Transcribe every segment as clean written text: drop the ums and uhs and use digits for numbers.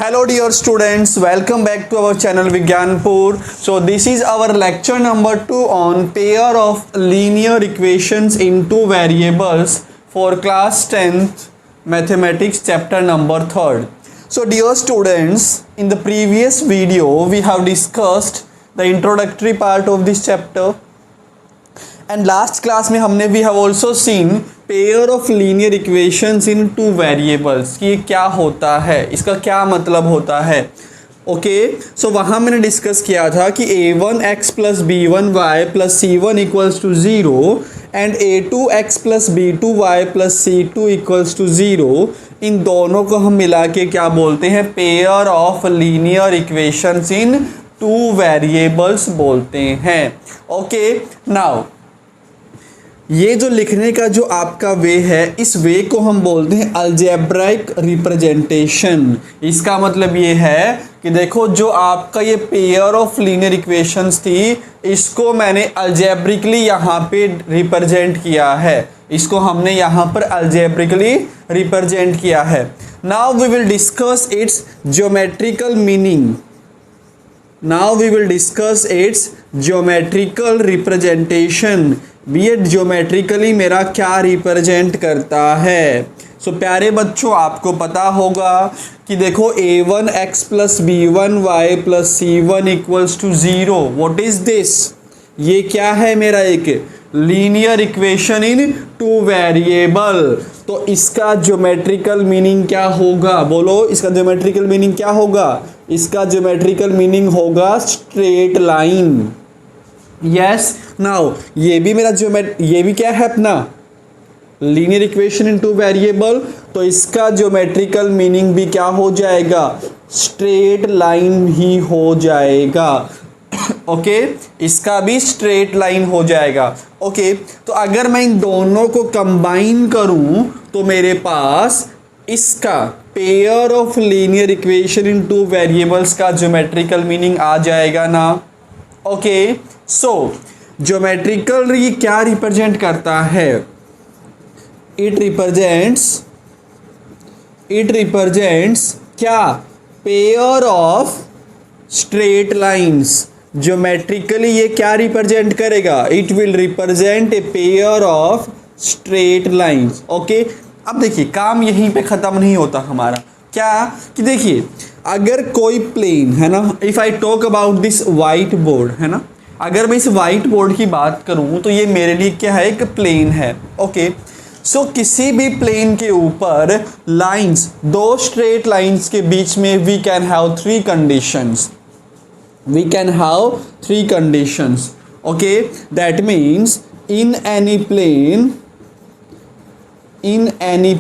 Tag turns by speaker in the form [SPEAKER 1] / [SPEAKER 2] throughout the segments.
[SPEAKER 1] Hello dear students, welcome back to our channel Vigyanpur. So this is our lecture number 2 on pair of linear equations in two variables for class 10th mathematics chapter number 3rd. So dear students, in the previous video we have discussed the introductory part of this chapter. And last class में हमने we have also seen pair of linear equations in two variables कि ये क्या होता है, इसका क्या मतलब होता है. ओके, सो वहाँ मैंने डिस्कस किया था कि a1 x plus b1 y plus c1 equals to 0 and a2 x plus b2 y plus c2 equals to 0. इन दोनों को हम मिला के क्या बोलते हैं, pair of linear equations in two variables बोलते हैं. ओके, नाउ ये जो लिखने का जो आपका वे है, इस वे को हम बोलते हैं अलजेब्राइक रिप्रेजेंटेशन. इसका मतलब ये है कि देखो जो आपका ये पेयर ऑफ लीनियर इक्वेशंस थी, इसको मैंने अलजेब्रिकली यहाँ पे रिप्रेजेंट किया है. इसको हमने यहाँ पर अलजेब्रिकली रिप्रेजेंट किया है. Now we will discuss its geometrical meaning. Now we will discuss its geometrical representation. बी एड ज्योमेट्रिकली मेरा क्या रिप्रेजेंट करता है. सो प्यारे बच्चों, आपको पता होगा कि देखो a1 x plus b1 y plus c1 equals to 0. What is this? ये क्या है मेरा एक linear equation in two variable. तो इसका ज्योमेट्रिकल मीनिंग क्या होगा, बोलो इसका ज्योमेट्रिकल मीनिंग क्या होगा. इसका ज्योमेट्रिकल मीनिंग होगा स्ट्रेट लाइन. यस, नाउ ये भी मेरा ये भी क्या है अपना linear equation in two variable. तो इसका ज्योमेट्रिकल मीनिंग भी क्या हो जाएगा, स्ट्रेट लाइन ही हो जाएगा. ओके, इसका भी स्ट्रेट लाइन हो जाएगा. ओके, तो अगर मैं इन दोनों को कंबाइन करूं तो मेरे पास इसका pair of linear equation in two variables का ज्योमेट्रिकल मीनिंग आ जाएगा ना. ओके, सो ज्योमेट्रिकल ये क्या रिप्रेजेंट करता है, इट रिप्रेजेंट्स क्या, pair of straight lines. Geometrically ये क्या रिप्रेजेंट करेगा, it will represent a pair of straight lines. Okay, अब देखिए काम यहीं पे ख़त्म नहीं होता हमारा. क्या कि देखिए अगर कोई प्लेन है ना, if I talk about this white board है ना, अगर मैं इस वाइट बोर्ड की बात करूं तो ये मेरे लिए क्या है, एक प्लेन है. ओके, सो किसी भी प्लेन के ऊपर लाइंस, दो स्ट्रेट लाइंस के बीच में we can have three conditions. Okay, that means in any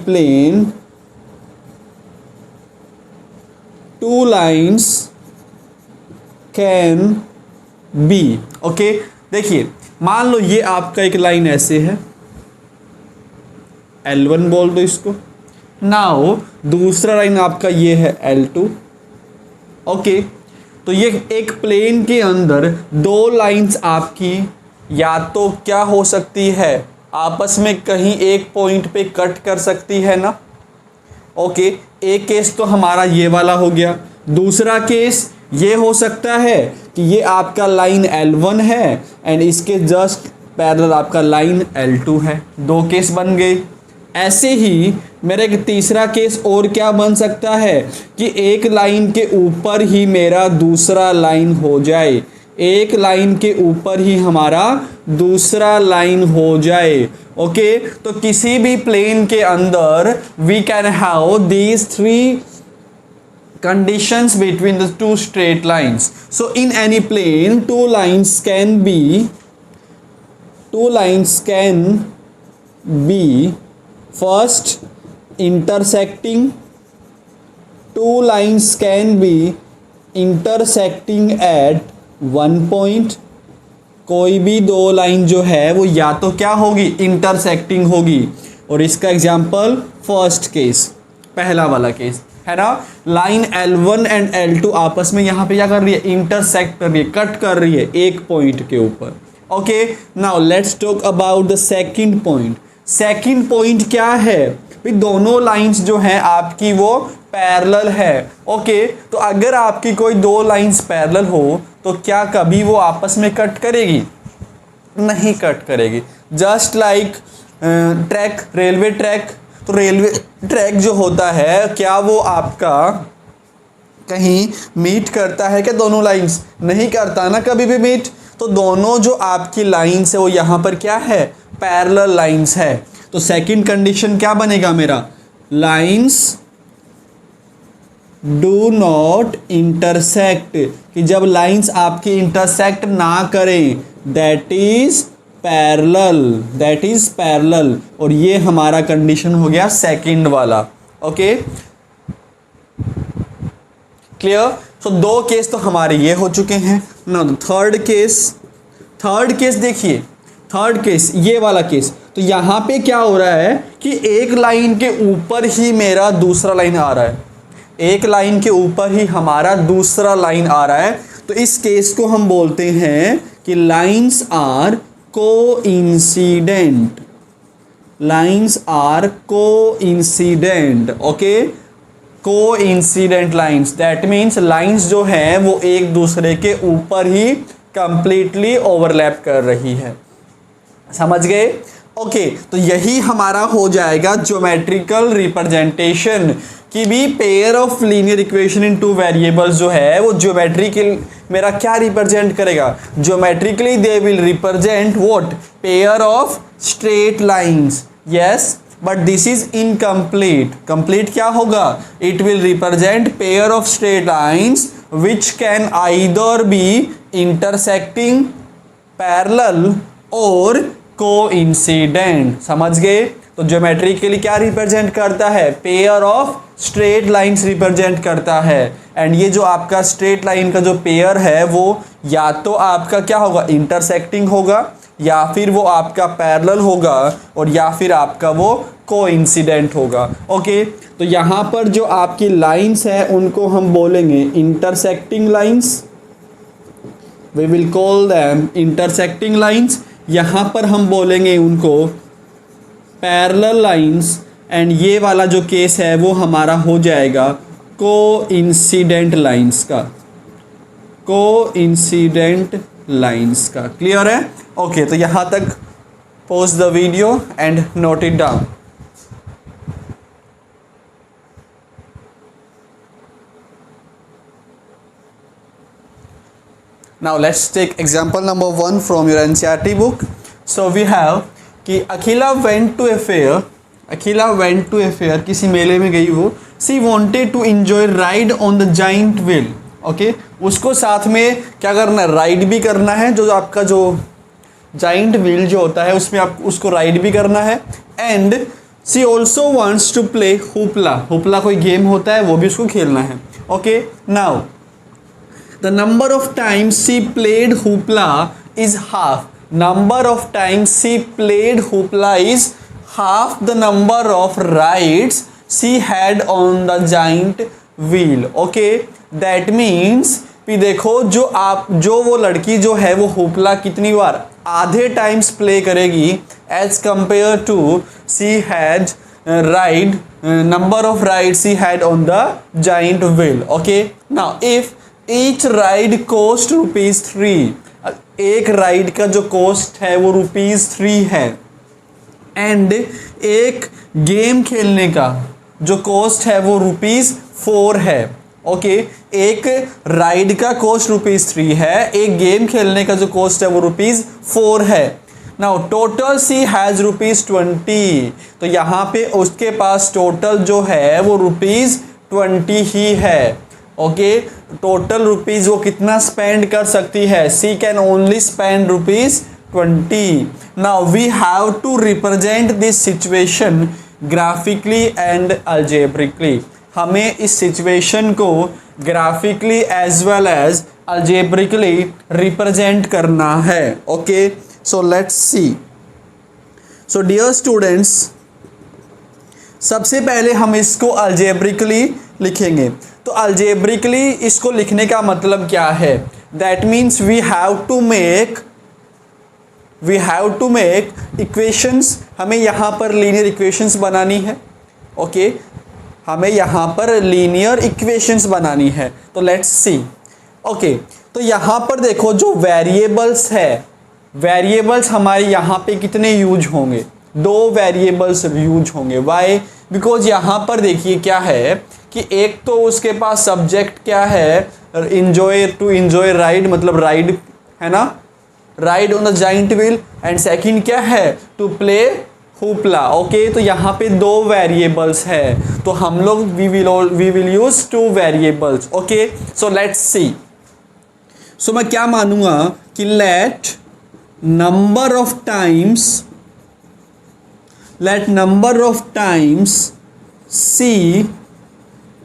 [SPEAKER 1] plane two lines can be. Okay, देखिए मान लो ये आपका एक लाइन ऐसे है, L1 बोल दो इसको. नाउ दूसरा लाइन आपका ये है L2. ओके, तो ये एक प्लेन के अंदर दो लाइंस आपकी या तो क्या हो सकती है, आपस में कहीं एक पॉइंट पे कट कर सकती है ना. ओके, एक केस तो हमारा ये वाला हो गया. दूसरा केस ये हो सकता है कि ये आपका लाइन L1 है एंड इसके जस्ट पैरेलल आपका लाइन L2 है. दो केस बन गए. ऐसे ही मेरा एक तीसरा केस और क्या बन सकता है कि एक लाइन के ऊपर ही मेरा दूसरा लाइन हो जाए, एक लाइन के ऊपर ही हमारा दूसरा लाइन हो जाए. ओके, तो किसी भी प्लेन के अंदर we can have these three conditions between the two straight lines. So in any plane two lines can be first intersecting, two lines can be intersecting at one point. कोई भी दो line जो है वो या तो क्या होगी, इंटरसेक्टिंग होगी. और इसका एग्जांपल फर्स्ट केस, पहला वाला केस है ना, लाइन L1 एंड L2 आपस में यहाँ पे क्या कर रही है, इंटरसेक्ट कर रही है, कट कर रही है एक पॉइंट के ऊपर. Okay, now let's talk about the second point. Second point क्या है, भी दोनों लाइंस जो हैं आपकी वो पैरेलल है। ओके, तो अगर आपकी कोई दो लाइंस पैरेलल हो तो क्या कभी वो आपस में कट करेगी? नहीं कट करेगी। Just like track, railway track, तो रेलवे ट्रैक जो होता है क्या वो आपका कहीं मीट करता है क्या दोनों लाइंस? नहीं करता ना कभी भी मीट। तो दोनों जो आपकी लाइंस है वो यहाँ पर क्या है? पैरेलल लाइंस है। तो सेकंड कंडीशन क्या बनेगा मेरा? लाइंस डू नॉट इंटरसेक्ट, कि जब लाइंस आपकी इंटरसेक्ट ना करें, that is parallel, that is parallel. और ये हमारा कंडीशन हो गया सेकंड वाला। Okay, clear? तो दो केस तो हमारे ये हो चुके हैं ना। थर्ड केस देखिए, थर्ड केस ये वाला केस। तो यहाँ पे क्या हो रहा है कि एक लाइन के ऊपर ही मेरा दूसरा लाइन आ रहा है, एक लाइन के ऊपर ही हमारा दूसरा लाइन आ रहा है। तो इस केस को हम बोलते हैं कि lines are coincident, lines are coincident. Okay, coincident lines, that means lines जो हैं वो एक दूसरे के ऊपर ही कंप्लीटली ओवरलैप कर रही है। समझ गए? ओके, तो यही हमारा हो जाएगा ज्योमेट्रिकल रिप्रेजेंटेशन कि भी pair of linear equation in two variables जो है वो ज्योमेट्रिकल मेरा क्या रिप्रेजेंट करेगा? Geometrically they will represent what? Pair of straight lines. Yes, but this is incomplete. Complete क्या होगा? It will represent pair of straight lines which can either be intersecting, parallel और coincident. समझ गए? तो geometrically क्या represent करता है? Pair of straight lines represent करता है। एंड ये जो आपका स्ट्रेट लाइन का जो पेयर है वो या तो आपका क्या होगा? इंटरसेक्टिंग होगा, या फिर वो आपका पैरेलल होगा, और या फिर आपका वो कोइंसिडेंट होगा। ओके, तो यहाँ पर जो आपकी लाइंस है उनको हम बोलेंगे intersecting lines, we will call them intersecting lines. यहाँ पर हम बोलेंगे उनको पैरेलल लाइंस। एंड ये वाला जो केस है वो हमारा हो जाएगा कोइंसिडेंट लाइंस का, कोइंसिडेंट लाइंस का। क्लियर है? ओके, तो यहाँ तक pause the video and note it down. Now let's take example number 1 from your NCERT book. So we have कि अखिला went to a fair, Akhila went to a fair, किसी मेले में गई वो। She wanted to enjoy ride on the giant wheel. Okay, उसको साथ में क्या करना है? राइड भी करना है। जो आपका जो जाइंट व्हील जो होता है उसमें आप उसको राइड भी करना है। And she also wants to play hoopla, hoopla कोई गेम होता है वो भी उसको खेलना है। Okay, now the number of times she played hoopla is half. Number of times she played hoopla is half the number of rides she had on the giant wheel. Okay, that means कि देखो जो वो लड़की जो है वो hoopla कितनी बार? आधे टाइम्स प्ले करेगी as compare to she had ride, number of ride she had on the giant wheel. Okay, now if each ride cost ₹3, एक राइड का जो कोस्ट है वो ₹3 है। एंड एक गेम खेलने का जो कोस्ट है वो ₹4 है। ओके, एक राइड का कोस्ट ₹3 है, एक गेम खेलने का जो कोस्ट है वो ₹4 है। नाउ टोटल सी हैज़ ₹20, तो यहाँ पे उसके पास टोटल जो है वो ₹20 ही है। ओके, टोटल रुपीज़ वो कितना स्पेंड कर सकती है? She can only spend ₹20। Now we have to represent this situation graphically and algebraically. हमें इस सिचुएशन को graphically as well as algebraically represent करना है। Okay, so let's see. So dear students, सबसे पहले हम इसको अलजेब्रिकली लिखेंगे। तो अलजेब्रिकली इसको लिखने का मतलब क्या है? That means we have to make equations. हमें यहाँ पर लीनियर इक्वेशंस बनानी है। ओके हमें यहाँ पर लीनियर इक्वेशंस बनानी है। तो लेट्स सी। ओके तो यहाँ पर देखो जो वेरिएबल्स है, वेरिएबल्स हमारे यहाँ पे कितने यूज होंगे, 2 वेरिएबल्स यूज होंगे। वाई? बिकॉज यहाँ पर देखिए क्या है कि एक तो उसके पास सब्जेक्ट क्या है, इंजॉय, टू इंजॉय राइड, मतलब राइड है ना, ride on the giant wheel, and second क्या है, टू प्ले हुपला। ओके तो यहाँ पे 2 वेरिएबल्स है, तो हम लोग we will use 2 variables. Okay so let's see. So मैं क्या मानूंगा कि let number of times she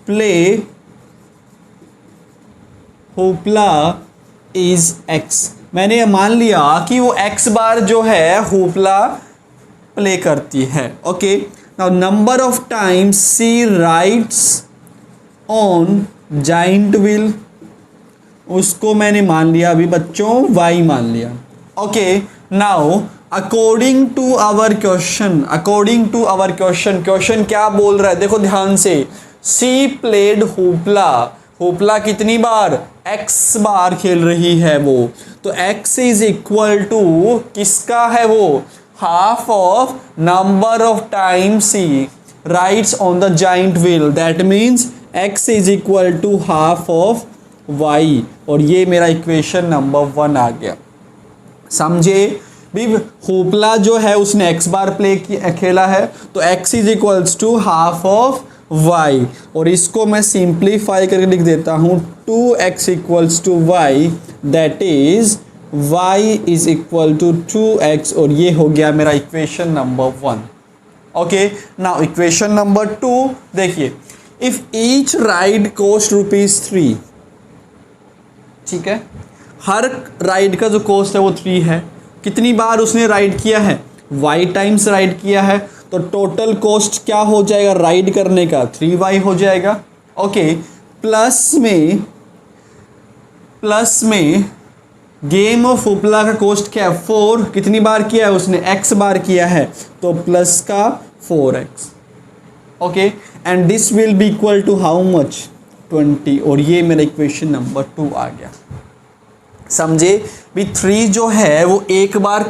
[SPEAKER 1] play hoopla is x. मैंने मान लिया कि वो x बार जो है हुपला प्ले करती है। Okay now number of times she rides on giant wheel, उसको मैंने मान लिया अभी बच्चों y मान लिया। Okay now according to our question, question क्या बोल रहा है देखो ध्यान से। सी प्लेड हुपला, हुपला कितनी बार, x बार खेल रही है वो, तो x इज इक्वल टू किसका है वो, half of number of time she rides on the giant wheel, that means x is equal to half of y। और ये मेरा इक्वेशन नंबर 1 आ गया। समझे भी, हुपला जो है उसने x बार प्ले खेला है, तो x is equals to half of y, और इसको मैं सिंप्लीफाई करके लिख देता हूँ 2x equals to y, that is y is equal to 2x, और ये हो गया मेरा equation number 1। Okay now equation number 2 देखिए, इफ ईच राइड कॉस्ट ₹3, ठीक है, हर राइड का जो कॉस्ट है वो 3 है। कितनी बार उसने राइड किया है, y टाइम्स राइड किया है, तो टोटल कॉस्ट क्या हो जाएगा राइड करने का, 3y हो जाएगा। ओके प्लस में गेम ऑफ हुपला का कॉस्ट क्या है, 4, कितनी बार किया है उसने, x बार किया है, तो प्लस का 4x। Okay and this will be equal to how much, 20, और ये मेरा इक्वेशन नंबर 2 आ गया। समझे भी, 3 जो है वो एक बार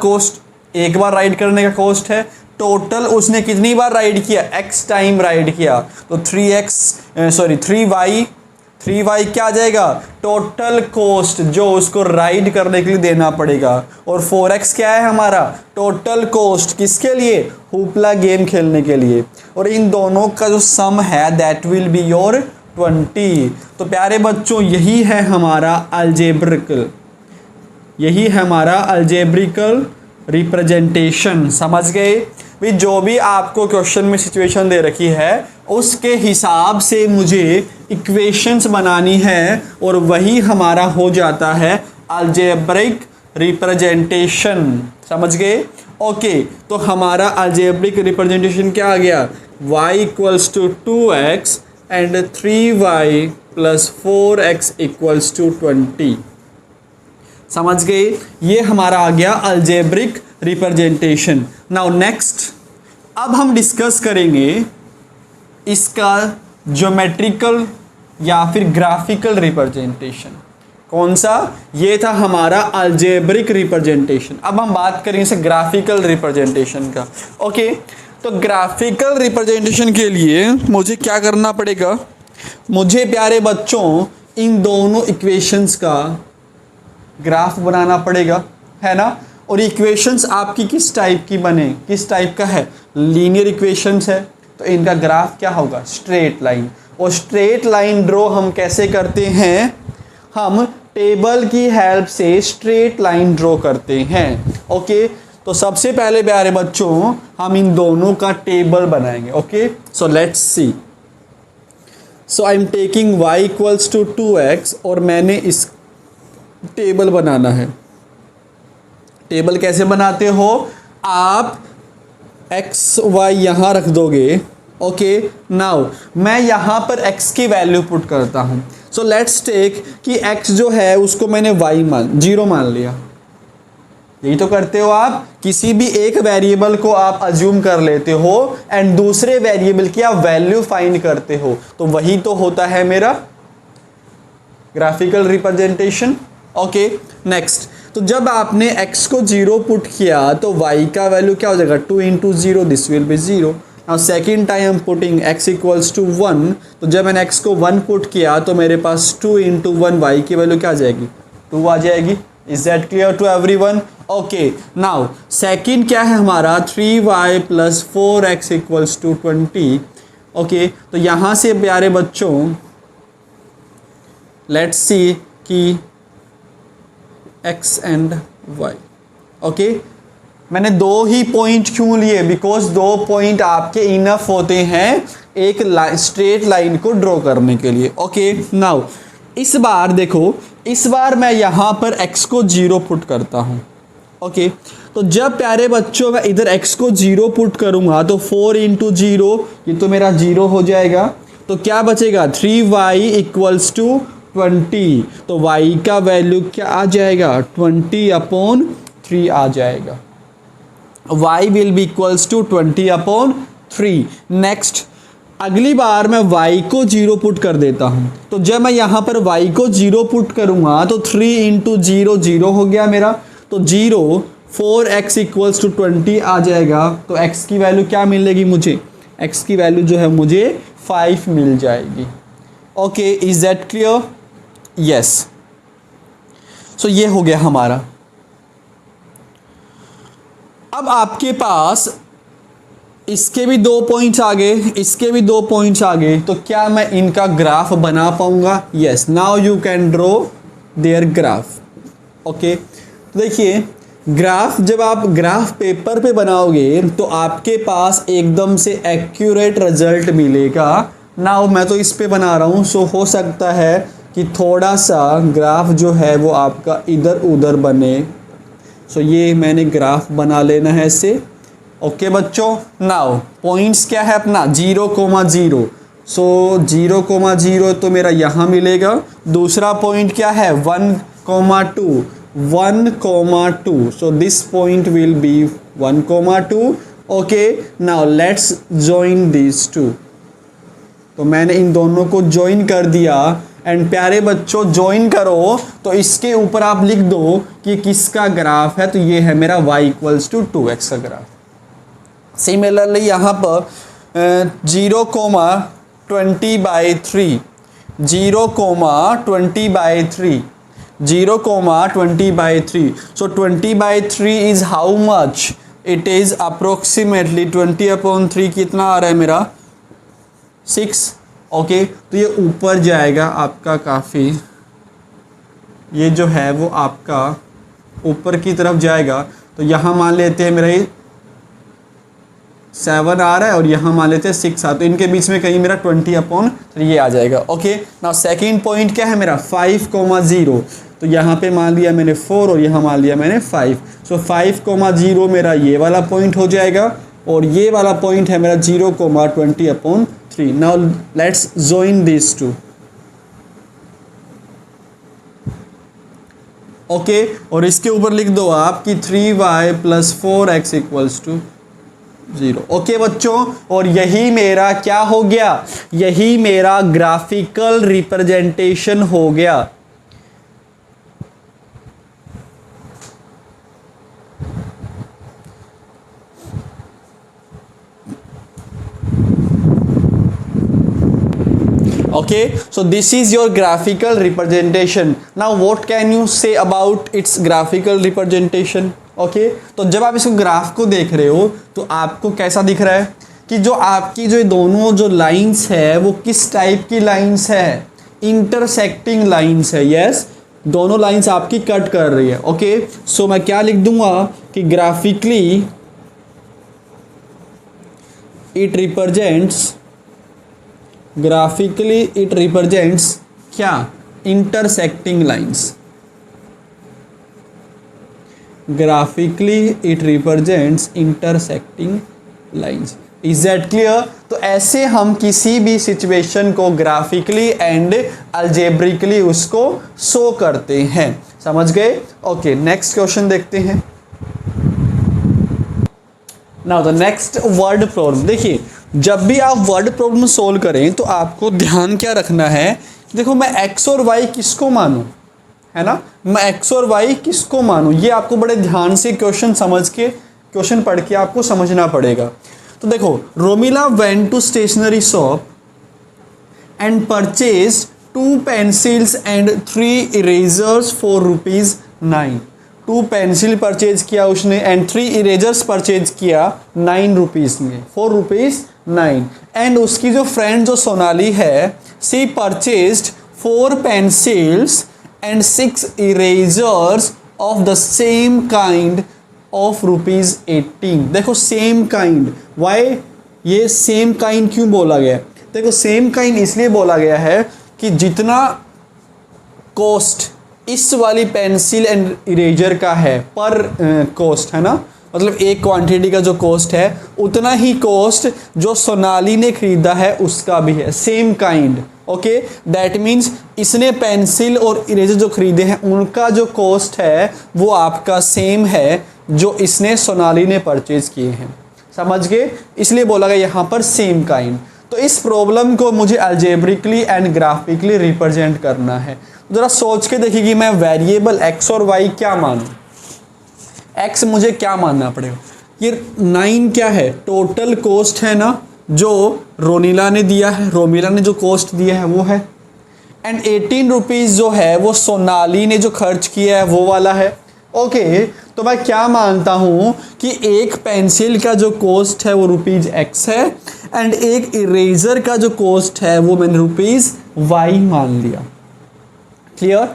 [SPEAKER 1] राइड करने का कॉस्ट है, टोटल उसने कितनी बार राइड किया, x टाइम राइड किया, तो 3y क्या आ जाएगा, टोटल कॉस्ट जो उसको राइड करने के लिए देना पड़ेगा, और 4x क्या है हमारा, टोटल कॉस्ट किसके लिए, हुपला गेम खेलने के लिए, और इन दोनों का जो सम है दैट विल बी योर 20। तो प्यारे बच्चों यही है हमारा अल्जेब्रिकल रिप्रेजेंटेशन। समझ गए भी, जो भी आपको क्वेश्चन में सिचुएशन दे रखी है उसके हिसाब से मुझे इक्वेशंस बनानी है, और वही हमारा हो जाता है अल्जेब्रिक रिप्रेजेंटेशन। समझ गए? ओके तो हमारा अल्जेब्रिक रिप्रेजेंटेशन क्या आ गया, y equals to 2x and 3y plus 4x equals to 20। समझ गए? ये हमारा आ गया अल्जेब्रिक रिप्रेजेंटेशन। नाउ नेक्स्ट, अब हम डिस्कस करेंगे इसका ज्योमेट्रिकल या फिर ग्राफिकल रिप्रेजेंटेशन। कौन सा? ये था हमारा अल्जेब्रिक रिप्रेजेंटेशन। अब हम बात करेंगे इसे ग्राफिकल रिप्रेजेंटेशन का। ओके तो ग्राफिकल रिप्रेजेंटेशन के लिए मुझे क्या करना पड़ेगा, मुझे प्यारे बच्चों इन दोनों इक्वेशंस का ग्राफ बनाना पड़ेगा, है ना। और इक्वेशंस आपकी किस टाइप की बने, किस टाइप का है, लीनियर इक्वेशंस है, तो इनका ग्राफ क्या होगा, स्ट्रेट लाइन। और स्ट्रेट लाइन ड्रॉ हम कैसे करते हैं, हम टेबल की हेल्प से स्ट्रेट लाइन ड्रॉ करते हैं। ओके तो सबसे पहले प्यारे बच्चों हम इन दोनों का टेबल बनाएंगे। Okay so let's see. So I am taking y equals to 2x और मैंने इस टेबल बनाना है। टेबल कैसे बनाते हो, आप x y यहाँ रख दोगे। ओके नाउ मैं यहाँ पर x की वैल्यू पुट करता हूँ। सो लेट्स टेक कि x जो है उसको मैंने 0 मान लिया। यही तो करते हो आप, किसी भी एक वेरिएबल को आप अज्यूम कर लेते हो एंड दूसरे वेरिएबल की आप वैल्यू फाइंड करते हो, तो वही तो होता है मेरा ग्राफिकल रिप्रेजेंटेशन। ओके नेक्स्ट, तो जब आपने x को 0 पुट किया तो y का वैल्यू क्या हो जाएगा, 2 into 0, this will be 0। Now second time putting x equals to 1, तो जब मैंने x को 1 पुट किया तो मेरे पास 2 इंटू 1 y की वैल्यू क्या आ जाएगी, 2 आ जाएगी। Is that clear to everyone? Okay now second क्या है हमारा, 3y plus 4x equals to 20। Okay तो यहाँ से प्यारे बच्चों लेट्स सी कि x एंड y। ओके मैंने दो ही पॉइंट क्यों लिए, बिकॉज दो पॉइंट आपके इनफ होते हैं एक स्ट्रेट लाइन को ड्रॉ करने के लिए। ओके नाउ इस बार देखो, इस बार मैं यहाँ पर x को 0 पुट करता हूँ। ओके तो जब प्यारे बच्चों मैं इधर x को 0 पुट करूँगा तो 4 इंटू 0, ये तो मेरा 0 हो जाएगा, तो क्या बचेगा, 3y इक्वल्स टू 20, तो y का वैल्यू क्या आ जाएगा, 20/3 आ जाएगा। y will be equals to 20/3। Next अगली बार मैं y को 0 पुट कर देता हूँ, तो जब मैं यहाँ पर y को 0 पुट करूँगा तो 3 इंटू 0 0 हो गया मेरा, तो 0, 4x इक्वल्स टू 20 आ जाएगा, तो x की वैल्यू क्या मिलेगी मुझे, x की वैल्यू जो है मुझे 5 मिल जाएगी। Okay is that clear? Yes. So ये हो गया हमारा। अब आपके पास इसके भी 2 पॉइंट्स आ गए, इसके भी 2 पॉइंट्स आ गए, तो क्या मैं इनका ग्राफ बना पाऊंगा? Yes, now you can draw their graph. Okay देखिए ग्राफ, जब आप ग्राफ पेपर पे बनाओगे तो आपके पास एकदम से एक्यूरेट रिजल्ट मिलेगा। नाउ मैं तो इस पे बना रहा हूँ, सो हो सकता है कि थोड़ा सा ग्राफ जो है वो आपका इधर उधर बने, सो ये मैंने ग्राफ बना लेना है इसे। ओके बच्चों नाउ पॉइंट्स क्या है अपना, 0,0, सो 0,0 तो मेरा यहाँ मिलेगा। दूसरा पॉइंट क्या है, 1,2, 1,2, so this point will be 1,2। Okay now let's join this two, तो मैंने इन दोनों को ज्वाइन कर दिया एंड प्यारे बच्चों ज्वाइन करो तो इसके ऊपर आप लिख दो कि किसका ग्राफ है, तो ये है मेरा y इक्वल्स टू 2x का ग्राफ। सिमिलरली यहाँ पर 0,20/3, 0,20/3, 0,20/3, so 20/3 is how much? It is approximately 20/3 कितना आ रहा है मेरा, 6। ओके तो ये ऊपर जाएगा आपका काफ़ी, ये जो है वो आपका ऊपर की तरफ जाएगा, तो यहाँ मान लेते हैं मेरा ये 7 आ रहा है और यहाँ मान लेते हैं 6 आ, तो इनके बीच में कहीं मेरा 20/3 ये आ जाएगा। ओके नाउ सेकेंड पॉइंट क्या है मेरा, 5,0, तो यहाँ पे मान लिया मैंने 4 और यहाँ मान लिया मैंने 5, सो 5,0 मेरा ये वाला पॉइंट हो जाएगा और ये वाला पॉइंट है मेरा 0,20/3। Now let's join this two. Okay और इसके ऊपर लिख दो आप कि 3y plus 4x equals to 0। Okay बच्चों, और यही मेरा क्या हो गया, यही मेरा ग्राफिकल रिप्रेजेंटेशन हो गया। Okay, so this is your graphical representation. Now what can you say about its graphical representation? Okay, तो जब आप इसको ग्राफ को देख रहे हो तो आपको कैसा दिख रहा है कि जो आपकी जो दोनों जो लाइंस है वो किस टाइप की लाइंस है, इंटरसेक्टिंग लाइंस है। यस, दोनों लाइंस आपकी कट कर रही है। ओके सो मैं क्या लिख दूंगा कि graphically it represents, graphically it represents क्या, intersecting lines. Graphically it represents intersecting lines. Is that clear? तो ऐसे हम किसी भी सिचुएशन को ग्राफिकली एंड अलजेब्रिकली उसको शो करते हैं। समझ गए? ओके नेक्स्ट क्वेश्चन देखते हैं। Now the next word problem. देखिए जब भी आप वर्ड प्रॉब्लम सोल्व करें तो आपको ध्यान क्या रखना है कि देखो मैं एक्स और वाई किसको मानूं, है ना, मैं एक्स और वाई किसको मानूं, ये आपको बड़े ध्यान से क्वेश्चन समझ के, क्वेश्चन पढ़ के आपको समझना पड़ेगा। तो देखो Romila went to stationery shop and purchase 2 pencils and 3 erasers for ₹9। 2 pencil purchase किया उसने एंड 3 इरेजर्स परचेज किया 9 रुपीज़ में, ₹9। एंड उसकी जो फ्रेंड जो सोनाली है, she purchased 4 pencils and 6 erasers of the same kind of ₹18। देखो सेम काइंड, वाई ये सेम काइंड क्यों बोला गया? देखो सेम काइंड इसलिए बोला गया है कि जितना कॉस्ट इस वाली पेंसिल एंड इरेजर का है पर कॉस्ट, है ना, मतलब एक क्वांटिटी का जो कॉस्ट है उतना ही कॉस्ट जो सोनाली ने खरीदा है उसका भी है, same kind. Okay, that means इसने पेंसिल और इरेजर जो खरीदे हैं उनका जो कॉस्ट है वो आपका सेम है जो इसने सोनाली ने परचेज किए हैं। समझ गए? इसलिए बोला गया यहाँ पर सेम काइंड। तो इस प्रॉब्लम को मुझे अलजेब्रिकली एंड ग्राफिकली रिप्रेजेंट करना है। ज़रा सोच के देखिए कि मैं वेरिएबल एक्स और वाई क्या मानूं। एक्स मुझे क्या मानना पड़ेगा? ये 9 क्या है? टोटल कॉस्ट है ना, जो रोमिला ने दिया है, रोमिला ने जो कॉस्ट दिया है वो है। एंड 18 रुपीज़ जो है वो सोनाली ने जो खर्च किया है वो वाला है। ओके, तो मैं क्या मानता हूँ कि एक पेंसिल का जो कॉस्ट है वो ₹X है एंड एक इरेजर का जो कॉस्ट है वो मैंने ₹Y मान लिया। Clear?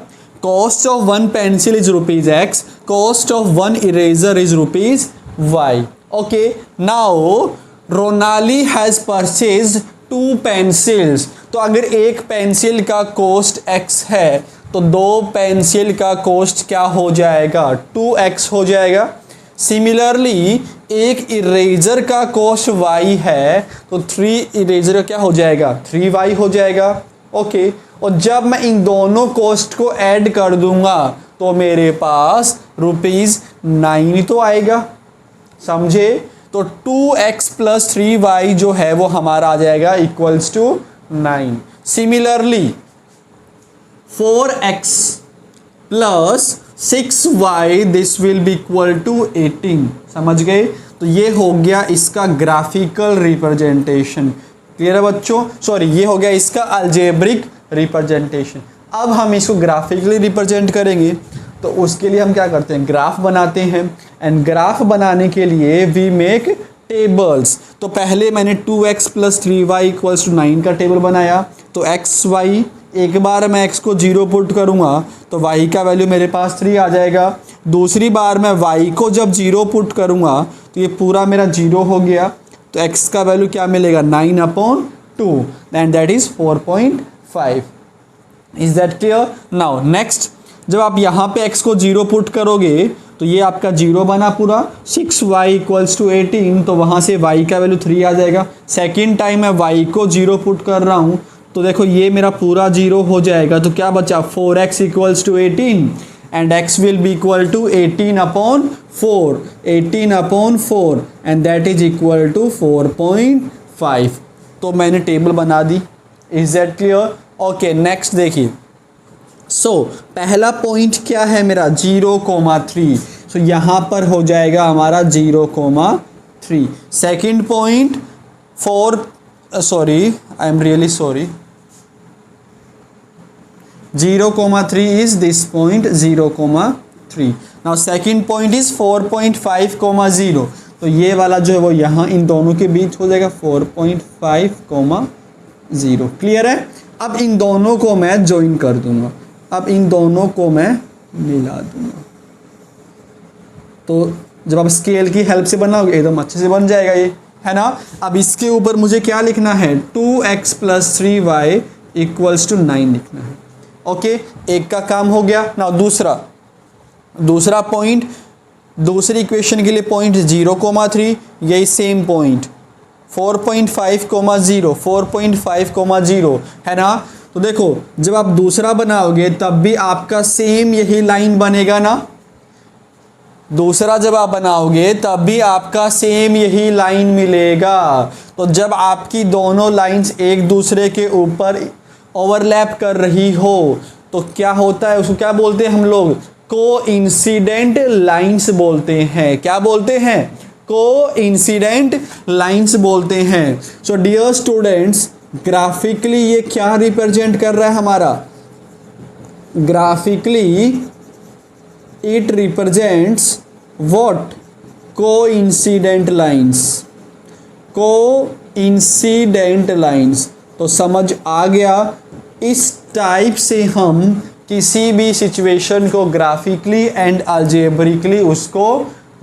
[SPEAKER 1] Cost of 1 pencil is ₹X, cost of 1 eraser is ₹Y। Okay, now Ronali has purchased 2 pencils. तो अगर एक पेंसिल का कॉस्ट X है तो 2 पेंसिल का कॉस्ट क्या हो जाएगा? 2X हो जाएगा। सिमिलरली एक इरेजर का कॉस्ट Y है तो 3 इरेजर का क्या हो जाएगा? 3Y हो जाएगा। ओके, और जब मैं इन दोनों कॉस्ट को ऐड कर दूंगा तो मेरे पास ₹9 तो आएगा। समझे? तो 2X + 3Y जो है वो हमारा आ जाएगा equals to 9। Similarly 4X + 6Y this will be equal to 18। समझ गए? तो ये हो गया इसका ग्राफिकल रिप्रेजेंटेशन। क्लियर है बच्चों? सॉरी, ये हो गया इसका अलजेब्रिक रिप्रेजेंटेशन। अब हम इसको ग्राफिकली रिप्रेजेंट करेंगे तो उसके लिए हम क्या करते हैं? ग्राफ बनाते हैं। एंड ग्राफ बनाने के लिए वी मेक टेबल्स। तो पहले मैंने 2X + 3Y = 9 का टेबल बनाया। तो XY, एक बार मैं x को 0 पुट करूँगा तो y का वैल्यू मेरे पास 3 आ जाएगा। दूसरी बार मैं y को जब 0 पुट करूँगा तो ये पूरा मेरा 0 हो गया। तो x का वैल्यू क्या मिलेगा? 9/2 and that is 4.5। Is that clear? Now next, जब आप यहाँ पे x को 0 पुट करोगे तो ये आपका 0 बना पूरा। 6y = 18 तो वहाँ से y का वैल्यू 3 आ जाएगा। सेकेंड टाइम मैं y को 0 पुट कर रहा हूँ तो देखो ये मेरा पूरा 0 हो जाएगा। तो क्या बचा? 4x = 18 and x will be equal to 18/4, 18/4 and that is equal to 4.5। तो मैंने टेबल बना दी। Is that clear? Okay, next देखिए। सो पहला पॉइंट क्या है मेरा? 0,3। सो यहाँ पर हो जाएगा हमारा 0,3। Second point 0,3 is this point 0,3. Now second point is 4.5,0. तो ये वाला जो है वो यहाँ इन दोनों के बीच हो जाएगा 4.5,0. क्लियर है? अब इन दोनों को मैं ज्वाइन कर दूंगा, अब इन दोनों को मैं मिला दूंगा। तो जब आप स्केल की हेल्प से बनाओगे एकदम अच्छे से बन जाएगा ये, है ना। अब इसके ऊपर मुझे क्या लिखना है? 2x + 3y = 9 लिखना है। ओके, एक का काम हो गया ना। दूसरा पॉइंट, दूसरी इक्वेशन के लिए पॉइंट 0,3, यही सेम पॉइंट 4.5,0, 4.5,0 है ना। तो देखो जब आप दूसरा बनाओगे तब भी आपका सेम यही लाइन बनेगा ना। दूसरा जब आप बनाओगे तब भी आपका सेम यही लाइन मिलेगा। तो जब आपकी दोनों लाइंस एक दूसरे के ऊपर ओवरलैप कर रही हो तो क्या होता है, उसको क्या बोलते हैं हम लोग, कोइंसिडेंट लाइंस बोलते हैं। क्या बोलते हैं, कोइंसिडेंट लाइंस बोलते हैं। सो डियर स्टूडेंट्स, ग्राफिकली ये क्या रिप्रेजेंट कर रहा है हमारा, graphically it represents what, coincident lines, coincident lines। तो समझ आ गया, इस टाइप से हम किसी भी सिचुएशन को ग्राफिकली एंड अलजेब्रिकली उसको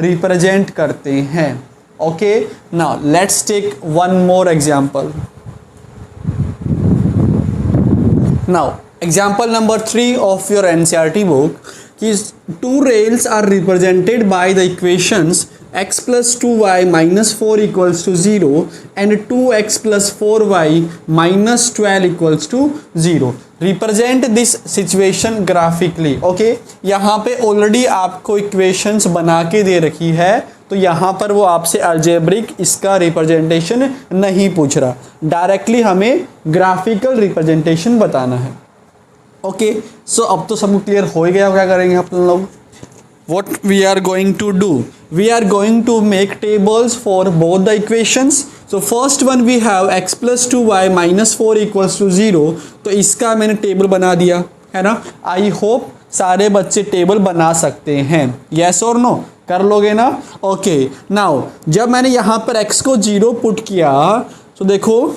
[SPEAKER 1] रिप्रेजेंट करते हैं। Okay, now let's take one more example. Now example number 3 of your NCERT book is two rails are represented by the equations x plus 2y minus 4 equals to 0 and 2x plus 4y minus 12 equals to 0। represent this situation graphically। okay, यहाँ पे already आपको equations बना के दे रखी है, तो यहाँ पर वो आपसे अलजेब्रिक इसका रिप्रेजेंटेशन नहीं पूछ रहा, डायरेक्टली हमें ग्राफिकल रिप्रेजेंटेशन बताना है। ओके, सो अब तो सबको क्लियर हो ही गया, क्या करेंगे अपन लोग, what we are going to do, we are going to make tables for both the equations। so first one we have x plus 2y minus 4 equals to 0। तो इसका मैंने टेबल बना दिया है ना। आई होप सारे बच्चे टेबल बना सकते हैं, yes और no, कर लोगे ना। ओके, नाउ जब मैंने यहाँ पर x को 0 पुट किया तो देखो,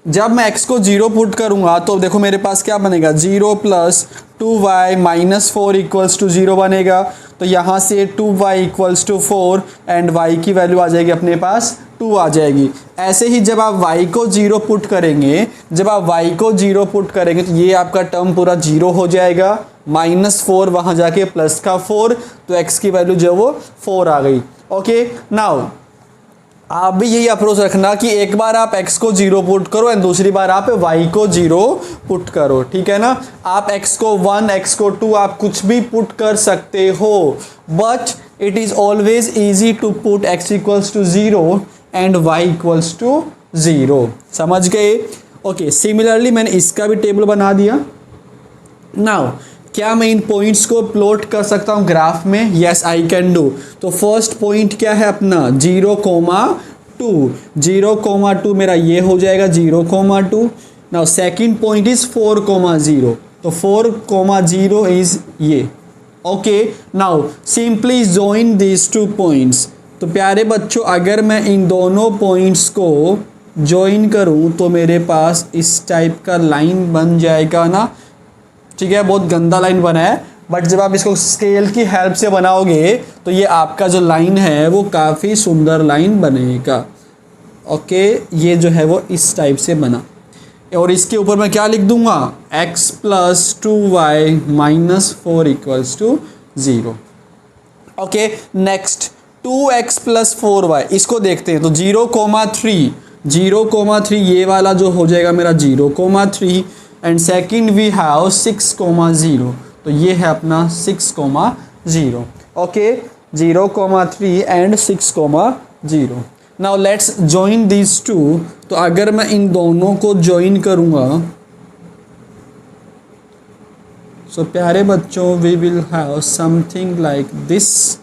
[SPEAKER 1] जब मैं x को 0 पुट करूंगा तो देखो मेरे पास क्या बनेगा, 0 plus 2y minus 4 equals to 0 बनेगा। तो यहाँ से 2y equals to 4 and y की वैल्यू आ जाएगी अपने पास 2 आ जाएगी। ऐसे ही जब आप y को 0 पुट करेंगे, जब आप y को 0 पुट करेंगे तो ये आपका टर्म पूरा 0 हो जाएगा, -4 वहाँ जाके प्लस का 4, तो x की वैल्यू जो वो 4 आ गई। ओके, नाउ आप भी यही अप्रोच रखना कि एक बार आप x को 0 पुट करो एंड दूसरी बार आप y को 0 पुट करो, ठीक है ना। आप x को 1, x को 2 आप कुछ भी पुट कर सकते हो, but it is always easy to put x equals to 0 and y equals to 0। समझ गए। ओके, सिमिलरली मैंने इसका भी टेबल बना दिया। नाउ क्या मैं इन पॉइंट्स को प्लॉट कर सकता हूँ ग्राफ में, यस आई कैन डू। तो फर्स्ट पॉइंट क्या है अपना 0,2, 0,2 मेरा ये हो जाएगा 0,2। नाउ सेकंड पॉइंट इज 4,0, तो 4,0 इज ये। Okay, now simply join these two points. तो प्यारे बच्चों, अगर मैं इन दोनों पॉइंट्स को जॉइन करूँ तो मेरे पास इस टाइप का लाइन बन जाएगा ना, ठीक है। बहुत गंदा लाइन बना है, बट जब आप इसको स्केल की हेल्प से बनाओगे तो ये आपका जो लाइन है वो काफ़ी सुंदर लाइन बनेगा। ओके, ये जो है वो इस टाइप से बना, और इसके ऊपर मैं क्या लिख दूंगा, x plus 2y minus 4 equals to 0। Okay, next 2x plus 4y, इसको देखते हैं। तो 0,3, 0,3 ये वाला जो हो जाएगा मेरा 0,3 एंड सेकेंड वी हैव 6,0, तो ये है अपना 6,0। Okay, 0,3 and 6,0। Now let's join these two. तो अगर मैं इन दोनों को जॉइन करूँगा, सो प्यारे बच्चों we will have something like this.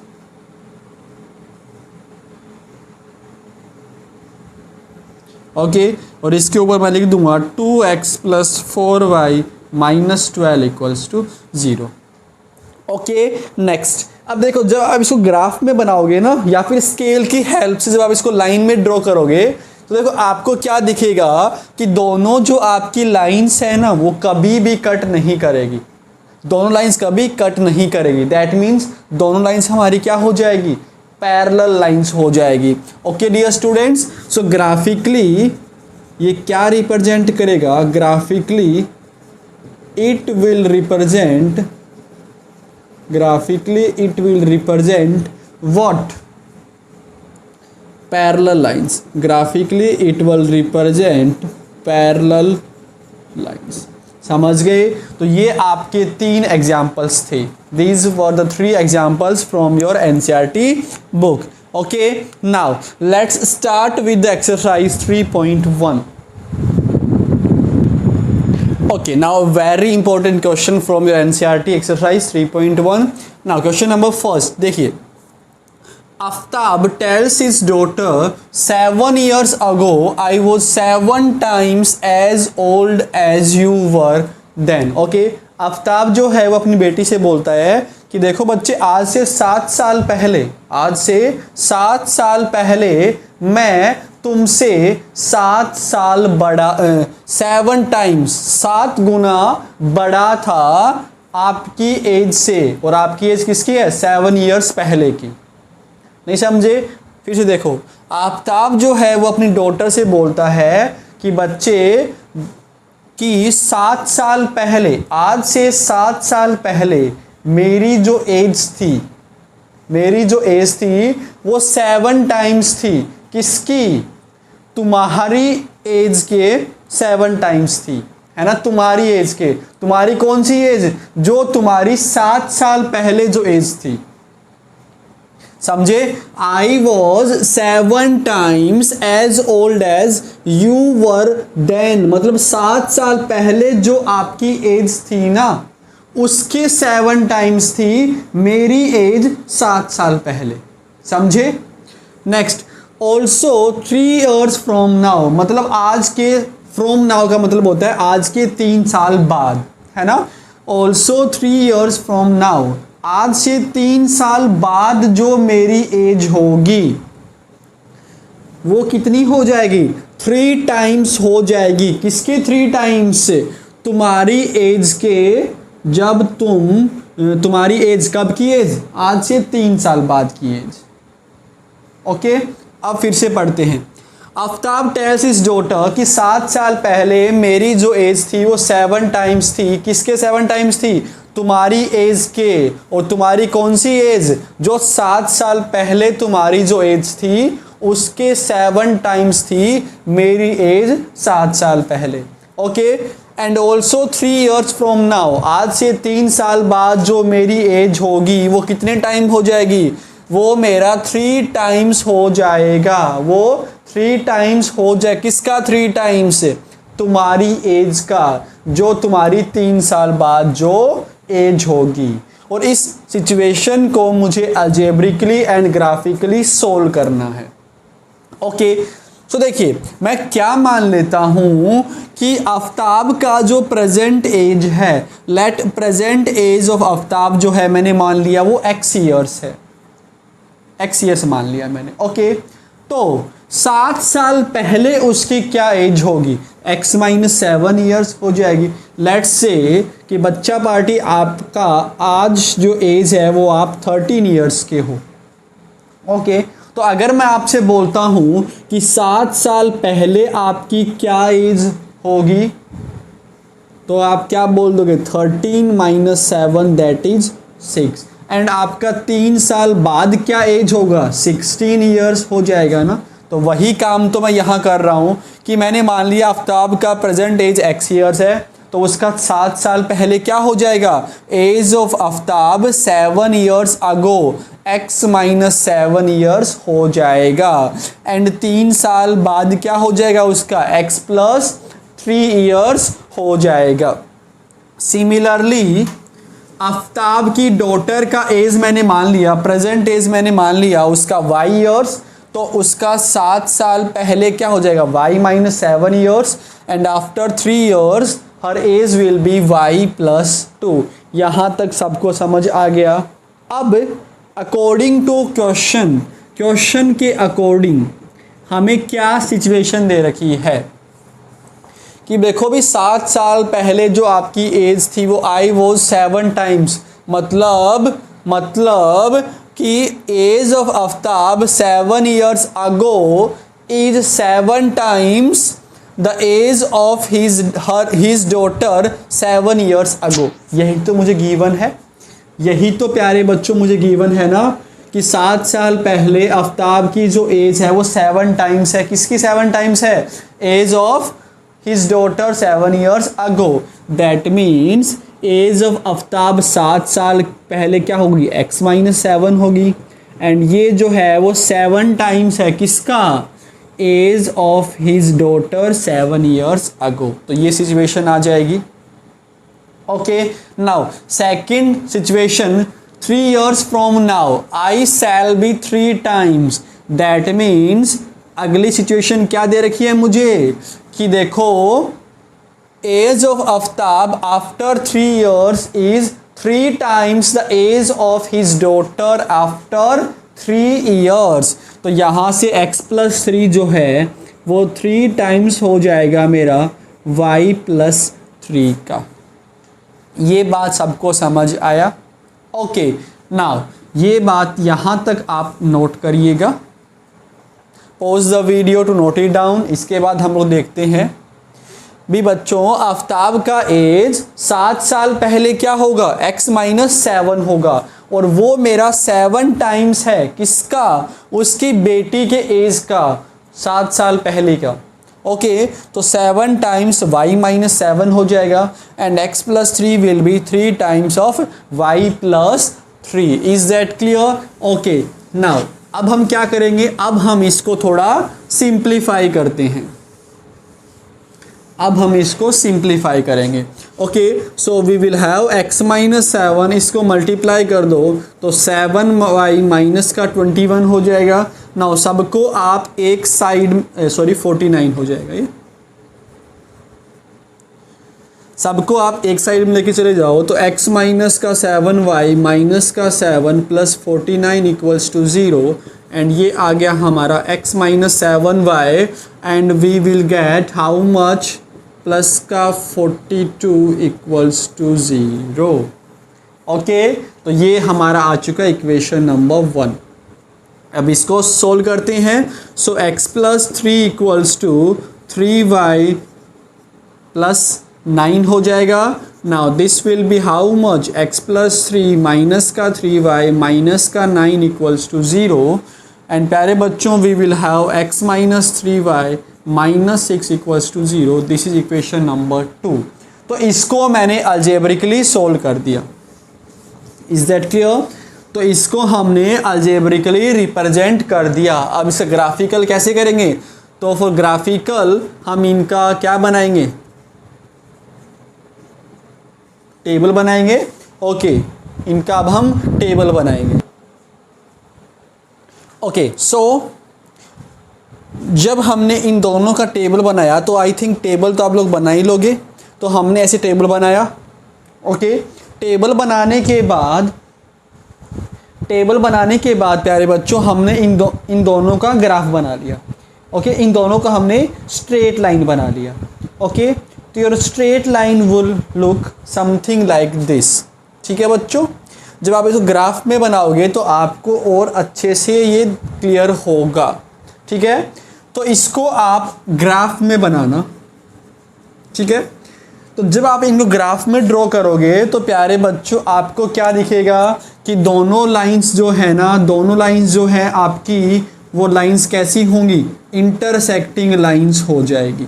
[SPEAKER 1] Okay, और इसके ऊपर मैं लिख दूंगा 2x plus 4y minus 12 equals to 0। Okay, next अब देखो, जब आप इसको ग्राफ में बनाओगे ना, या फिर स्केल की हेल्प से जब आप इसको लाइन में ड्रॉ करोगे, तो देखो आपको क्या दिखेगा कि दोनों जो आपकी लाइंस है ना वो कभी भी कट नहीं करेगी, दोनों लाइंस कभी कट नहीं करेगी। दैट मीन्स दोनों लाइंस हमारी क्या हो जाएगी, पैरेलल लाइंस हो जाएगी। ओके डियर स्टूडेंट्स, सो ग्राफिकली ये क्या रिप्रेजेंट करेगा, graphically it will represent, graphically it will represent what, parallel lines. Graphically it will represent parallel lines. समझ गए? तो ये आपके 3 एग्जाम्पल्स थे. These were the 3 examples from your NCERT book. Okay, now let's start with the exercise 3.1. Okay, now very important question from your NCERT exercise 3.1. Now question number first, देखिए, Aftab tells his daughter 7 years ago I was 7 times as old as you were then. Okay, Aftab जो है वो अपनी बेटी से बोलता है कि देखो बच्चे, आज से 7 साल पहले मैं तुमसे 7 साल बड़ा 7 टाइम्स 7 गुना बड़ा था आपकी एज से. और आपकी एज किसकी है? 7 ईयर्स पहले की. नहीं समझे? फिर से देखो, आफ्ताब जो है वो अपनी डॉटर से बोलता है कि बच्चे कि 7 साल पहले, आज से 7 साल पहले मेरी जो एज थी वो 7 टाइम्स थी. किसकी? तुम्हारी एज के 7 टाइम्स थी, है ना? तुम्हारी एज के. तुम्हारी कौन सी एज? जो तुम्हारी 7 साल पहले जो एज थी. समझे? I was 7 times as old as you were then. मतलब 7 साल पहले जो आपकी एज थी ना, उसके 7 टाइम्स थी मेरी एज 7 साल पहले. समझे? Next, also 3 years from now. मतलब आज के, फ्रॉम नाउ का मतलब होता है आज के 3 साल बाद, है ना? Also 3 years from now. आज से 3 साल बाद जो मेरी एज होगी वो कितनी हो जाएगी? 3 टाइम्स हो जाएगी. किसके 3 टाइम्स? तुम्हारी एज के. जब तुम्हारी एज, कब की एज? आज से 3 साल बाद की एज. ओके, अब फिर से पढ़ते हैं. आफ्ताब टेल्स हिज डॉटर कि 7 साल पहले मेरी जो एज थी वो 7 टाइम्स थी. किसके 7 टाइम्स थी? तुम्हारी एज के. और तुम्हारी कौन सी एज? जो 7 साल पहले तुम्हारी जो एज थी उसके 7 टाइम्स थी मेरी एज 7 साल पहले. Okay, and also 3 years from now. आज से 3 साल बाद जो मेरी एज होगी वो कितने टाइम हो जाएगी? वो मेरा 3 टाइम्स हो जाएगा. वो 3 टाइम्स हो जाए. किसका 3 टाइम्स? तुम्हारी एज का, जो तुम्हारी 3 साल बाद जो एज होगी. और इस सिचुएशन को मुझे अलजेब्रिकली एंड ग्राफिकली सोल्व करना है. ओके, तो देखिए, मैं क्या मान लेता हूं कि आफ्ताब का जो प्रेजेंट एज है, let present age of Aftab जो है मैंने मान लिया वो x ईयर्स है. x ईयर्स मान लिया मैंने. ओके, तो 7 साल पहले उसकी क्या एज होगी? x - 7 ईयर्स हो जाएगी. लेट्स से कि बच्चा पार्टी आपका आज जो एज है वो आप 13 ईयर्स के हो. ओके, तो अगर मैं आपसे बोलता हूं कि 7 साल पहले आपकी क्या एज होगी, तो आप क्या बोल दोगे? 13 - 7 दैट इज 6. एंड आपका 3 साल बाद क्या एज होगा? 16 ईयर्स हो जाएगा ना. तो वही काम तो मैं यहाँ कर रहा हूँ कि मैंने मान लिया आफ्ताब का प्रेजेंट एज x ईयर्स है, तो उसका 7 साल पहले क्या हो जाएगा? Age of Aftab 7 years ago x - 7 years हो जाएगा. एंड 3 साल बाद क्या हो जाएगा? उसका x + 3 ईयर्स हो जाएगा. सिमिलरली आफ्ताब की डॉटर का एज मैंने मान लिया, प्रेजेंट एज मैंने मान लिया उसका y ईयर्स, तो उसका 7 साल पहले क्या हो जाएगा? y - 7 years. And after 3 years her age will be y + 2. यहाँ तक सबको समझ आ गया? अब अकॉर्डिंग टू क्वेश्चन के अकॉर्डिंग हमें क्या सिचुएशन दे रखी है कि देखो भी 7 साल पहले जो आपकी एज थी वो आई वॉज 7 टाइम्स. मतलब कि age of Aftab 7 years ago is 7 times the age of his daughter 7 years ago. यही तो मुझे गिवन है. यही तो प्यारे बच्चों मुझे गिवन है ना कि 7 साल पहले आफ्ताब की जो एज है वो 7 टाइम्स है. किसकी 7 टाइम्स है? Age of his daughter 7 years ago. That means age of Aftab 7 साल पहले क्या होगी, x माइनस 7 होगी. एंड ये जो है वो 7 टाइम्स है किसका, age of his daughter 7 years ago. तो ये सिचुएशन आ जाएगी. Okay, now second situation, 3 years from now I shall be 3 times. That means अगली सिचुएशन क्या दे रखी है मुझे कि देखो age of Aftab after 3 years is 3 times the age of his daughter after 3 years. तो यहाँ से x प्लस 3 जो है वो 3 टाइम्स हो जाएगा मेरा y प्लस 3 का. ये बात सबको समझ आया. ओके, नाउ ये बात यहाँ तक आप नोट करिएगा. Pause the video to note it down. इसके बाद हम लोग देखते हैं भी बच्चों आफ्ताब का एज 7 साल पहले क्या होगा, x माइनस 7 होगा. और वो मेरा 7 टाइम्स है किसका, उसकी बेटी के एज का 7 साल पहले का. ओके, तो 7 टाइम्स y माइनस 7 हो जाएगा. And x plus 3 will be 3 times of y plus 3. Is that clear? Okay, now अब हम क्या करेंगे, अब हम इसको थोड़ा सिंप्लीफाई करते हैं. अब हम इसको सिंप्लीफाई करेंगे. Okay, so we will have x minus 7, इसको मल्टीप्लाई कर दो तो 7y माइनस का 21 हो जाएगा. नाउ सबको आप एक साइड 49 हो जाएगा. ये सबको आप एक साइड में लेके चले जाओ तो x माइनस का 7y माइनस का 7 प्लस 49 इक्वल्स टू 0. एंड ये आ गया हमारा x minus 7y and we will get how much, plus का 42 इक्वल्स टू 0. ओके, तो ये हमारा आ चुका इक्वेशन नंबर 1. अब इसको सोल्व करते हैं. So x plus 3 equals to 3y plus 9 हो जाएगा. Now this will be how much, x plus 3 minus का 3y माइनस का 9 इक्वल्स टू 0. एंड प्यारे बच्चों we will have x minus 3y minus 6 equals to 0. This is equation number 2. तो इसको मैंने algebraically solve कर दिया. Is that clear? तो इसको हमने अलजेब्रिकली रिप्रेजेंट कर दिया. अब इसे ग्राफिकल कैसे करेंगे, तो फॉर ग्राफिकल हम इनका क्या बनाएंगे, टेबल बनाएंगे. ओके, इनका अब हम टेबल बनाएंगे. ओके, सो जब हमने इन दोनों का टेबल बनाया तो आई थिंक टेबल तो आप लोग बना ही लोगे. तो हमने ऐसे टेबल बनाया. ओके, टेबल बनाने के बाद प्यारे बच्चों हमने इन दोनों का ग्राफ बना लिया. ओके, इन दोनों का हमने स्ट्रेट लाइन बना लिया. ओके, तो your straight line will look something like this. ठीक है बच्चों, जब आप इसको ग्राफ में बनाओगे तो आपको और अच्छे से ये क्लियर होगा. ठीक है, तो इसको आप ग्राफ में बनाना. ठीक है, तो जब आप इनको ग्राफ में ड्रॉ करोगे तो प्यारे बच्चों आपको क्या दिखेगा कि दोनों लाइंस जो है ना, दोनों लाइंस जो है आपकी वो लाइंस कैसी होंगी, इंटरसेक्टिंग लाइंस हो जाएगी.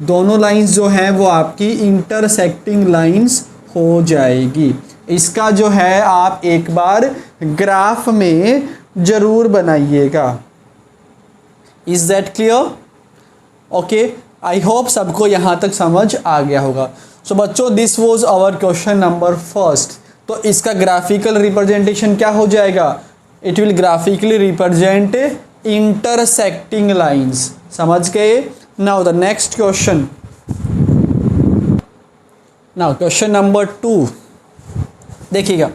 [SPEAKER 1] दोनों लाइंस जो है वो आपकी इंटरसेक्टिंग लाइंस हो जाएगी. इसका जो है आप एक बार ग्राफ में ज़रूर बनाइएगा. Is that clear? Okay, I hope सबको यहाँ तक समझ आ गया होगा. सो बच्चों this was our question number first. तो इसका ग्राफिकल रिप्रेजेंटेशन क्या हो जाएगा, it will graphically represent intersecting lines. समझ गए? Now the next question, now question number 2 देखिएगा.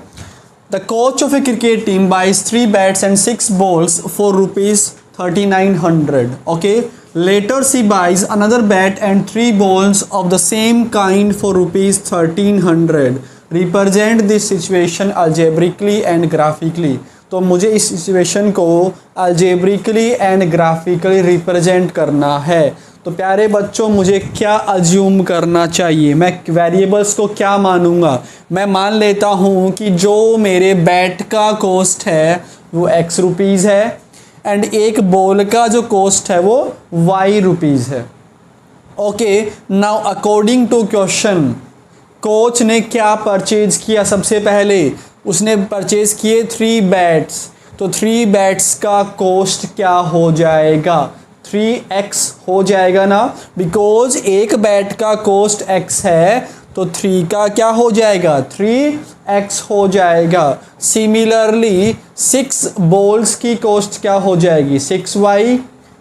[SPEAKER 1] The coach of a cricket team buys 3 bats and 6 balls for ₹3900. Okay, later she buys another bat and 3 balls of the same kind for ₹1300. Represent this situation algebraically and graphically. तो मुझे इस situation को algebraically and graphically represent करना है. तो प्यारे बच्चों मुझे क्या अज्यूम करना चाहिए, मैं वेरिएबल्स को क्या मानूंगा. मैं मान लेता हूँ कि जो मेरे बैट का कॉस्ट है वो x रुपीज़ है एंड एक बॉल का जो कॉस्ट है वो y रुपीज़ है. Okay, now according to question coach ने क्या परचेज किया? सबसे पहले उसने परचेज किए 3 बैट्स, तो 3 बैट्स का कॉस्ट क्या हो जाएगा? 3x हो जाएगा ना, बिकॉज एक बैट का कॉस्ट x है, तो 3 का क्या हो जाएगा? 3x हो जाएगा। सिमिलरली 6 बॉल्स की कॉस्ट क्या हो जाएगी? 6y।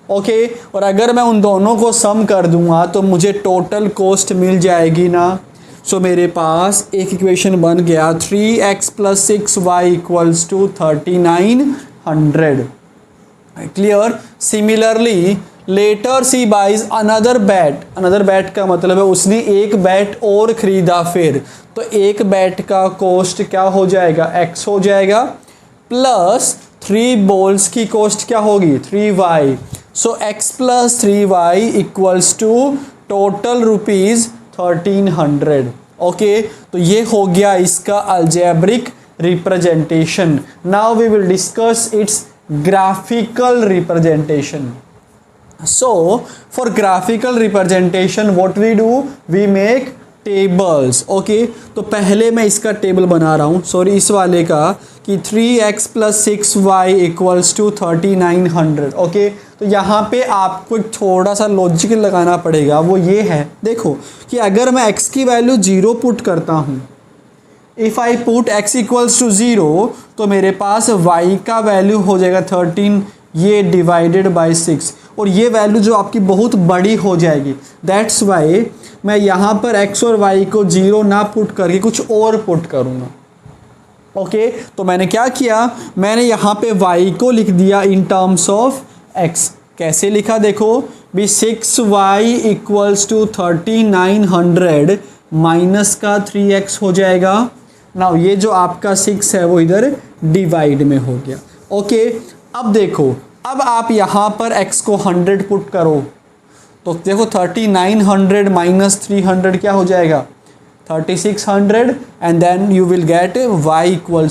[SPEAKER 1] ओके, और अगर मैं उन दोनों को सम कर दूंगा तो मुझे टोटल कॉस्ट मिल जाएगी ना। सो मेरे पास एक इक्वेशन बन गया 3x + 6y = 3900। Clear? Similarly later she buys another bat. Another bat का मतलब है उसने एक बैट और ख़रीदा, फिर तो एक बैट का कॉस्ट क्या हो जाएगा? x हो जाएगा, प्लस 3 बॉल्स की कॉस्ट क्या होगी? 3y। सो x + 3y = टोटल ₹1300। ओके, तो ये हो गया इसका algebraic representation. Now we will discuss its graphical representation. So for graphical representation what we do? We make tables. Okay, तो पहले मैं इसका टेबल बना रहा हूँ, सॉरी इस वाले का, कि 3x + 6y = 3900। ओके, तो यहाँ पे आपको एक थोड़ा सा लॉजिक लगाना पड़ेगा, वो ये है, देखो कि अगर मैं x की वैल्यू 0 पुट करता हूँ, इफ़ आई पुट x = 0, तो मेरे पास y का वैल्यू हो जाएगा 13, ये डिवाइडेड बाय 6, और ये वैल्यू जो आपकी बहुत बड़ी हो जाएगी। दैट्स वाई मैं यहाँ पर x और y को 0 ना पुट करके कुछ और पुट करूँगा। ओके, तो मैंने क्या किया? मैंने यहाँ पे y को लिख दिया इन टर्म्स ऑफ x। कैसे लिखा? देखो भी 6y = 3900 माइनस का 3x हो जाएगा। नाउ ये जो आपका 6 है वो इधर डिवाइड में हो गया। ओके, अब देखो, अब आप यहाँ पर x को 100 पुट करो, तो देखो 3900 माइनस 300 क्या हो जाएगा? 3600, and then you will get y =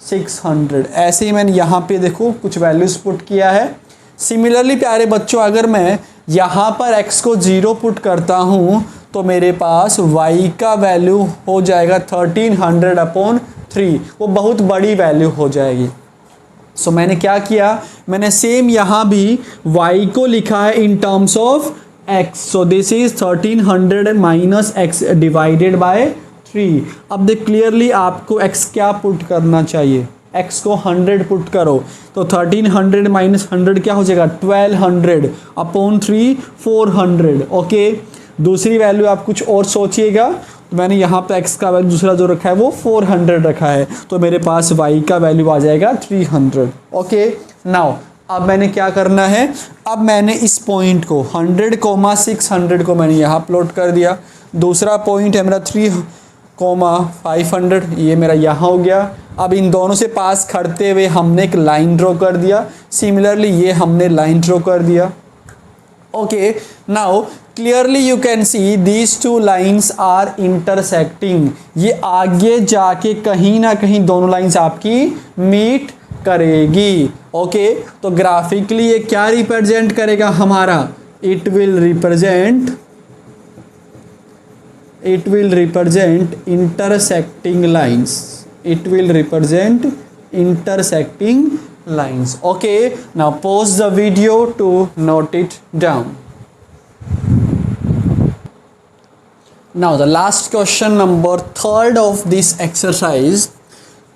[SPEAKER 1] 600। ऐसे ही मैंने यहाँ पे देखो कुछ वैल्यूज़ पुट किया है। सिमिलरली प्यारे बच्चों, अगर मैं यहाँ पर x को 0 पुट करता हूँ तो मेरे पास y का वैल्यू हो जाएगा 1300/3, वो बहुत बड़ी वैल्यू हो जाएगी। सो मैंने क्या किया? मैंने सेम यहाँ भी y को लिखा है in terms of x। So this is 1300 minus x divided by 3। अब देख क्लियरली आपको x क्या पुट करना चाहिए? x को 100 पुट करो, तो 1300 माइनस 100 क्या हो जाएगा? 1200/3, 400। ओके, दूसरी वैल्यू आप कुछ और सोचिएगा। तो मैंने यहाँ पे x का वैल्यू दूसरा जो रखा है वो 400 रखा है, तो मेरे पास y का वैल्यू आ जाएगा 300। ओके, नाउ अब मैंने क्या करना है? अब मैंने इस पॉइंट को 100, 600 को मैंने यहाँ प्लॉट कर दिया। दूसरा पॉइंट है मेरा 3, 500, ये मेरा यहाँ हो गया। अब इन दोनों से पास करते हुए हमने एक लाइन ड्रॉ कर दिया। सिमिलरली ये हमने लाइन ड्रॉ कर दिया। Okay, now clearly you can see these 2 lines are intersecting. ये आगे जाके कहीं ना कहीं दोनों लाइन्स आपकी मीट करेगी। ओके, तो ग्राफिकली ये क्या रिप्रेजेंट करेगा हमारा? It will represent intersecting lines. It will represent intersecting lines. Okay, now pause the video to note it down. Now the last question, number 3rd of this exercise.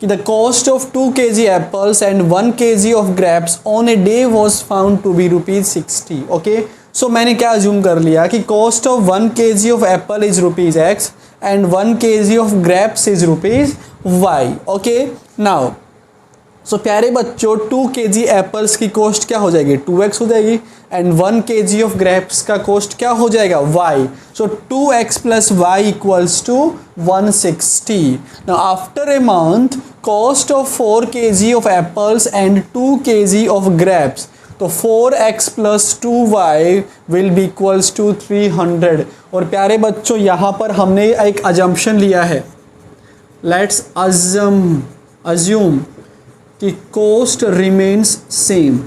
[SPEAKER 1] The cost of 2 kg apples and 1 kg of grapes on a day was found to be ₹60. Okay, so मैंने क्या assume कर लिया कि cost of 1 kg of apple is ₹x and 1 kg of grapes is ₹y. Okay, now सो प्यारे बच्चों 2 kg apples की cost क्या हो जाएगी? 2x हो जाएगी, एंड 1 kg ऑफ ग्रेप्स का कॉस्ट क्या हो जाएगा? y. So 2x + y = 160. Now after a month cost of 4 kg of apples and 2 kg of grapes, तो 4x + 2y will be equals to 300। और प्यारे बच्चों यहाँ पर हमने एक अजम्पशन लिया है। लेट्स अज्यूम कि कॉस्ट रिमेन्स सेम।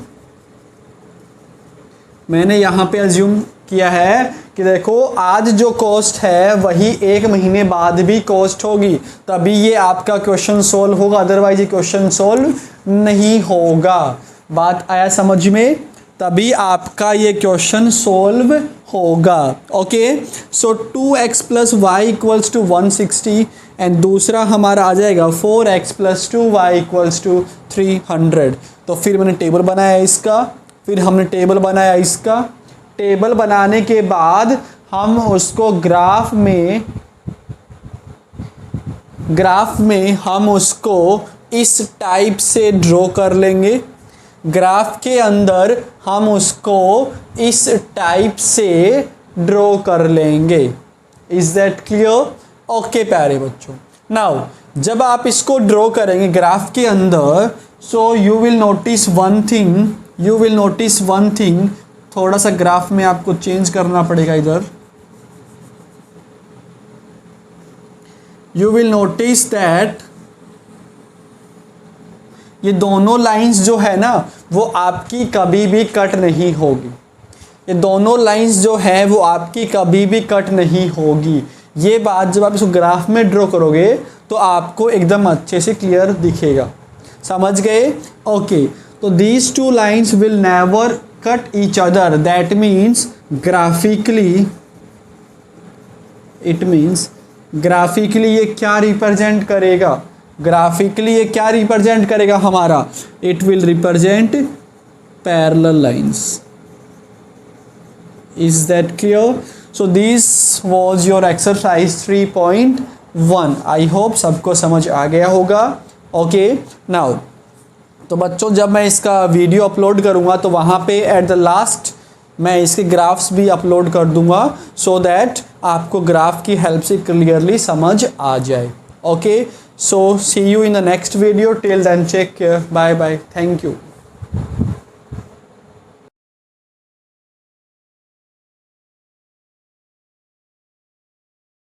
[SPEAKER 1] मैंने यहाँ पे अज्यूम किया है कि देखो आज जो कॉस्ट है वही 1 महीने बाद भी कॉस्ट होगी, तभी ये आपका क्वेश्चन सोल्व होगा, अदरवाइज ये क्वेश्चन सोल्व नहीं होगा। बात आया समझ में? तभी आपका ये क्वेश्चन सोल्व होगा। Okay, so 2x plus y equals to 160 and दूसरा हमारा आ जाएगा 4x plus 2y equals to 300। तो फिर मैंने टेबल बनाया इसका, फिर हमने टेबल बनाया इसका। टेबल बनाने के बाद हम उसको ग्राफ में हम उसको इस टाइप से ड्रॉ कर लेंगे। ग्राफ के अंदर हम उसको इस टाइप से ड्रॉ कर लेंगे। Is that clear? ओके प्यारे बच्चों, नाउ जब आप इसको ड्रॉ करेंगे ग्राफ के अंदर, so you will notice one thing, थोड़ा सा ग्राफ में आपको चेंज करना पड़ेगा इधर। यू विल नोटिस दैट ये दोनों लाइंस जो है ना वो आपकी कभी भी कट नहीं होगी। ये दोनों लाइंस जो है वो आपकी कभी भी कट नहीं होगी। ये बात जब आप इसको ग्राफ में ड्रॉ करोगे तो आपको एकदम अच्छे से क्लियर दिखेगा। समझ गए? ओके, तो these two lines will never cut each other. That means graphically ये क्या रिप्रेजेंट करेगा? ग्राफिकली ये क्या रिप्रेजेंट करेगा हमारा? It will represent parallel lines. Is that clear? So this was your exercise 3.1। I hope सबको समझ आ गया होगा। ओके, नाउ तो बच्चों जब मैं इसका वीडियो अपलोड करूँगा तो वहाँ पे एट द लास्ट मैं इसके ग्राफ्स भी अपलोड कर दूँगा, सो दैट आपको ग्राफ की हेल्प से क्लियरली समझ आ जाए। Okay, so see you in the next video. Till then take care, bye bye, thank you.